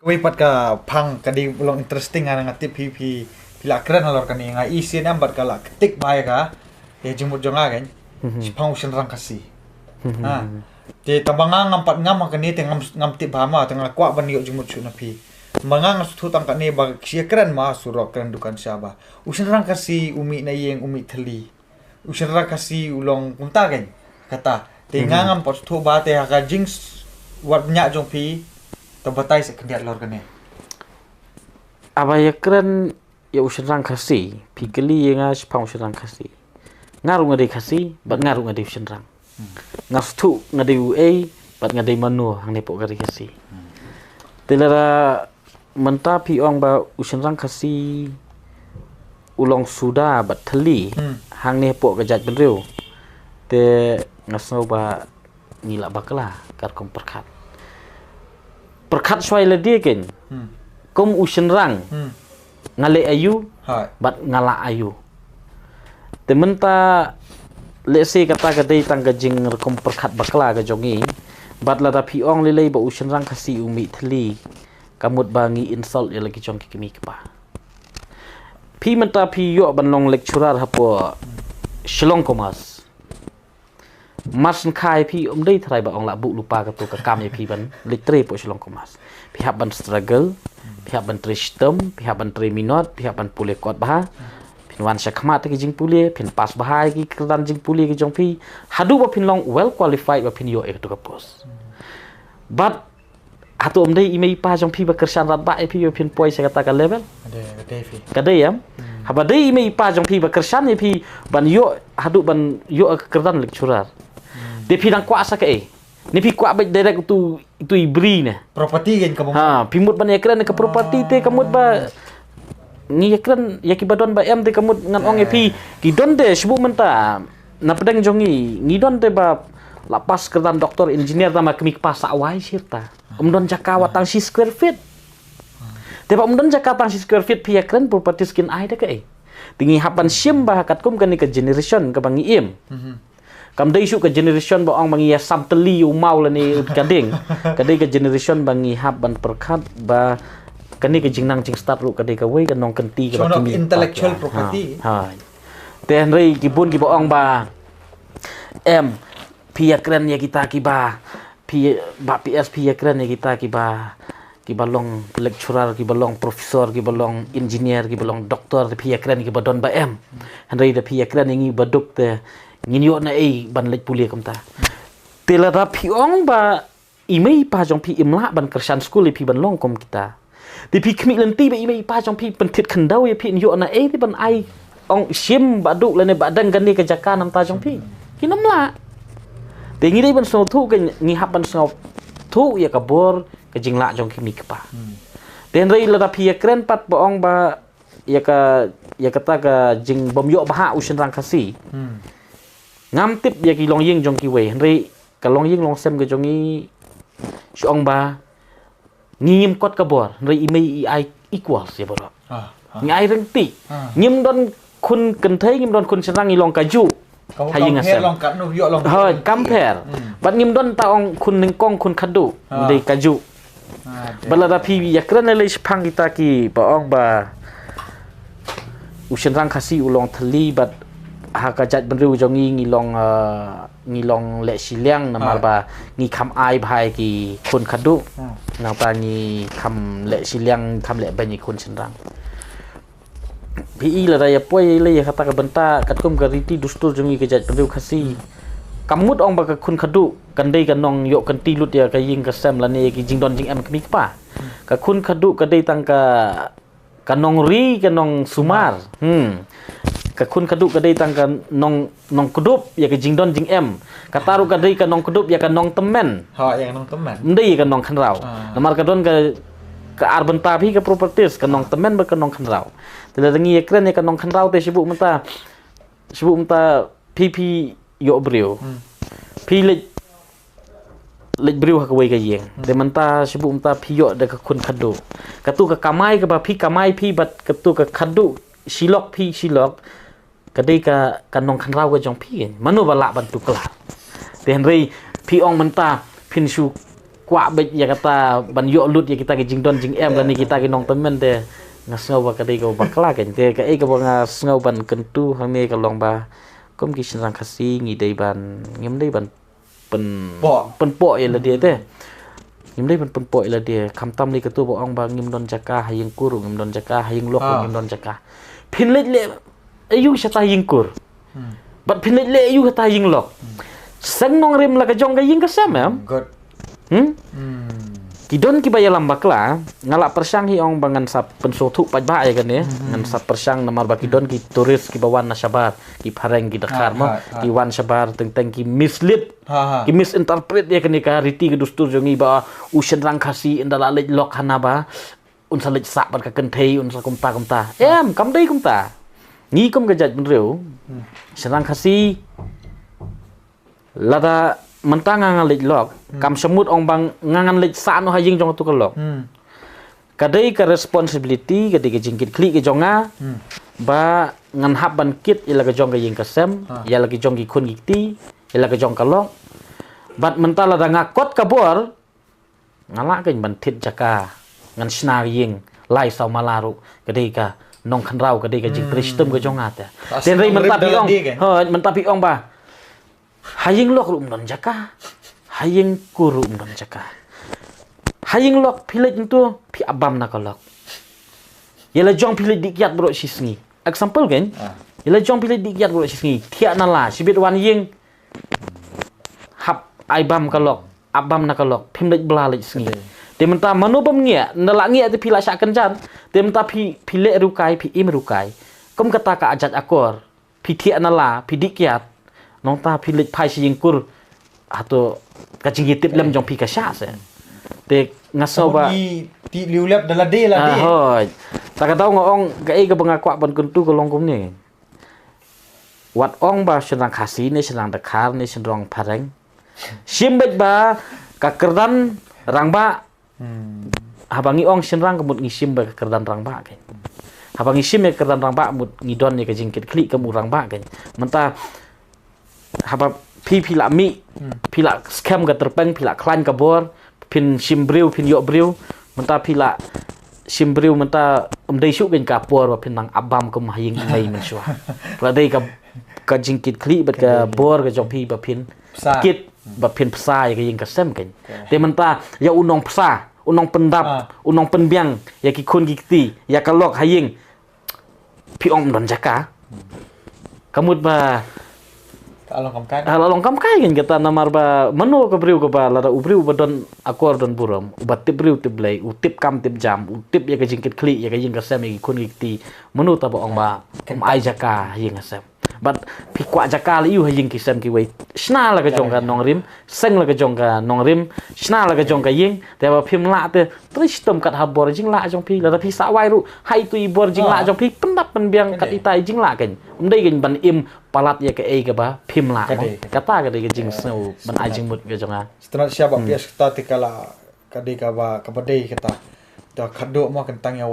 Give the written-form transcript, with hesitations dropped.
Kami pat ka phang kadi long interesting nga ngati pi pila kran halor kani nga isin am bat kala ketik bai ka jumut jonga kan si phang usin rang kasi ha te tabanga ngampat ngam kani te ngam ti bama te ngakwa ban yo jumut su na pi mangang su tang kani bag sia kran ma surok kran dukan siaba usin rang kasi umi na yeng umi thali usin rang kasi ulong punta kan kata te ngam pot thu ba te ha jings wat nya jong pi Tabatai sekendiat lor kene. Abaya keren ya usenrang kasi, pikeli yang ngas pang usenrang kasi. Ngaru ngade kasi, bat ngaru ngade usenrang. Ngas tu ngade UA, bat ngade manu hang nepok gari kasi. Telara menta piong ba usenrang kasi ulong suda bat thali hang nepok gajat benriu. Te ngasau ba ngila bakla kar kom perkat. Perkat suai le dia kan. Kom usenrang. Ngale ayu, bat ngala ayu. Tementa let's say kata kadai tang gajing rekom perkat bakla ga jongi. Bat la da piong lelei ba usenrang kasi umi thli. Kamut bangi insult ya lagi jong kimi kepa. Pi menta pi yo ban long lecturer hapo Shillong Komas. Mas khai pi dei thrai ba ong la bu lupa ka tu ka kam ye pi ban litre po Shillong Komas. Pihak ban struggle, pihak ban tristem, pihak ban 3 minut, pihak ban pulih kuat bah. Pinwan syakmat ki jing pulih, pin pas bahai ki kedan jing pulih ki jong pi. Hadu ba pin long well qualified ba pin yo e tu ka pos. But hatu dei ime pa jong pi ba kersan rat ba e pi yo pin poi sa kata ka level. Ada fi. Kadai ya. Haba dei ime pa jong pi ba kersan ye pi ban yo hadu ban yo kerdan lecturer. Dia pidang kuasa ke ni pi kuat baik direct tu ibri ne Property kan kamu. Ha pimut ban ekran ke property te kamut ba ni ekran ya ki badon ba em te kamut ngan ong pi ki don de sebut menta na pedang jongi ni don te ba lapas kerdan doktor engineer tama kemik pas awai sirta don jaka watang si square feet te ba don jaka tang si square feet pi ekran property skin ai de ke tingi hapan sim ba kat kum kan ni ke generation ke bangi im Kam dai su ke generation ba ong bangi ya samteli umau la ni kading kadai ke generation bangi hab ban perkat ba kani ke jingnang jing start ru kadai ke wei ke nong kenti ke kimi intellectual property ha ten rei kibun ki ba ong ba em pia kren ya kita ki ba PS pia kren ya kita ki ba long lecturer ki ba long professor ki ba long engineer ki ba long doktor pia kren ki ba don ba em rei da pia kren ngi ba duk te ngin yo na ban lek pulia kamta tela da piong ba imei pa jong pi imla ban kersan school pi ban long kom kita ti pi kmi lenti ba imei pa jong pi pentit khandau ya pi yo na ti ban ai ong sim ba duk le ne ba dang gan ni ke jaka nam ta jong pi kinam la te ngi dei ban so thu ke ngi hab ban so thu ya kabor ke jingla jong kimi kepa ten rei la da pi ya kren pat ba ong ba ya kata ka jing bom yo ba usin rang kasi ngam tip ya ki long ying jong ki wei rei ka long ying long sem ke jongi syong ba ngim kot ka bor rei imei ai equals ya bor ngai reng ti ngim don kun kan thai ngim don kun serang i long kaju Kamu long kat nu yo long compare bat ngim don ta ong kun ning kong kun khadu dei kaju balada pi ya kran le phang kita ki ba ong ba usen rang khasi ulong thali bat hakajat benriu jongi ngilong le siliang namal ba ngi kham ai bhai ki kun khadu nang pa ngi kham le siliang kham le bani kun senrang pi la ya poi le ya kata ka benta katkum gariti dustur jongi kajat benriu khasi kamut ong ba ka kun khadu kandai ka nong yo kan ti lut ya ka ying ka sem la ne ki jingdon jing em kmi pa ka kun khadu ka dei tang ka nong ri ka nong sumar ka kun kaduk kadai tang ka nong kudup ya ka jingdon jing em kataru kadai ka nong kudup ya ka nong temen ha yang nong temen ndai ka nong khanrau namar ka don ka arbenta phi ka properties ka nong temen ba ka nong khanrau tela dangi ekran ya ka nong khanrau te sibuk menta pi yo brio pi lej brio ha ka wei ka yeng de menta sibuk menta pi yo de ka kun khadu ka tu ka kamai ka ba pi kamai pi bat ka tu ka khadu silok kadai ka kanong khanrau ka jong pi manu bala bantu kelar ten rei pi ong menta pin su kuak bet ya kata ban yo lut ya kita ke jing don jing em dan kita ke nong temen te ngasngau ba kadai ko bakla kan te ka ko ngasngau ban kentu hang ne ka long ba kom ki srang khasi ngi dei ban ngim dei ban pen po ya la dia te ngim dei ban pen po la dia kham tam ni ka tu bo ong ba ngim don jaka hayeng kur ngim don jaka hayeng lok ngim don jaka phin lek le ayu sata ying kur bat phin lek le ayu kata ying lok sang nong rim la ka jong ka ying ka sam ya Good. Kidon ki baya lambak la ngalak persang hi ong bangan sap pensotu pajba ya kan ya ngan sap persang namar ba kidon ki turis ki bawan na sabar ki pareng ki dakar mo ki wan sabar teng ki mislead ki misinterpret ya kan ka riti ki dustur jongi ba usen rang khasi indala lej lok hana ba un sa lej sa ban ka kenthei un sa kumta em kam dei kumta ngi kom ga jaj ben reu serang khasi lada mentang ngangan lej lok kam semut ong bang ngangan lej sa no haying jong tu kelok kadai ka responsibility kadai ke jingkit klik ke jonga ba ngan hab ban kit ila ke jong ke ying kasem ya lagi jong ki khun gikti ila ke jong kalok bat mentala da ngakot kabor ngala ke ban thit jaka ngan sna ying lai saw malaru kadai ka nong khan rau kadai ke jing kristum ke jonga ta ten rei mentapi ong mentapi ong ba haying lok rum don jaka haying kurum don jaka haying lok pilet itu pi abam na kolok yela jong pilet dikyat bro sisngi example kan yela jong pilet dikyat bro sisngi thia na la sibit wan ying hap aibam kolok abam na kolok pimlet bla le sisngi de menta manu bam ngia nala ngia te pila sya kenjan de menta pile rukai pi im rukai kom kata ka ajat akor pi thia na la pi dikyat nong ta pilit pai si yingkur atau kacing gitip lem jong pi ka sya se te ngaso ba ti liulap dala de la de hoi ta ka tau ngong ga ga bangakwa ban kuntu ko long kum ni wat ong ba senang khasi ni senang dakar ni senrong pareng simbet ba ka kerdan rangba habangi ong senrang kemut ngisim ba ka kerdan rangba kan habangi sim ka kerdan rangba mut ngidon ni ka jingkit klik kemu rangba kan menta haba pila mi pila scam ka terpeng pila klan ka bor pin simbriu pin yok briu menta pila simbriu menta umdai syuk ben ka por pin nang abam ke mahing mai mensua pladai ka jingkit kli bat ka bor ka jong pi ba pin kit ba pin psa ya ka ying ka sem kan te menta ya unong psa unong pendap unong penbiang ya ki kun gikti ya ka lok haying pi ong don jaka kamut ba along kam kai kan kata namar ba menu ka briu ka ba lara ubriu ba don akor don buram ubat tip briu tip blai utip kam tip jam utip ya ka jingkit kli ya ka ying ka sem ya kun gikti menu ta ba ong ba ai jaka ying ka sem but pi kwa jaka li yu ying ki sem ki wei sna la ka jong ka nong rim seng la ka jong ka nong rim sna la ka jong ka ying te ba phim la te tris tom kat ha bor jing la jong pi la pi sa wai ru hai tu i bor jing la jong pi pendap penbiang kat itai jing la kan umdai gen ban im palat ya ke ka ba phim la kata ka de jing snow ban ai jing mut ka jong a setelah siapa pias kita tikala kadai ka ba kabadai kita ta khaddo mo kan tang ya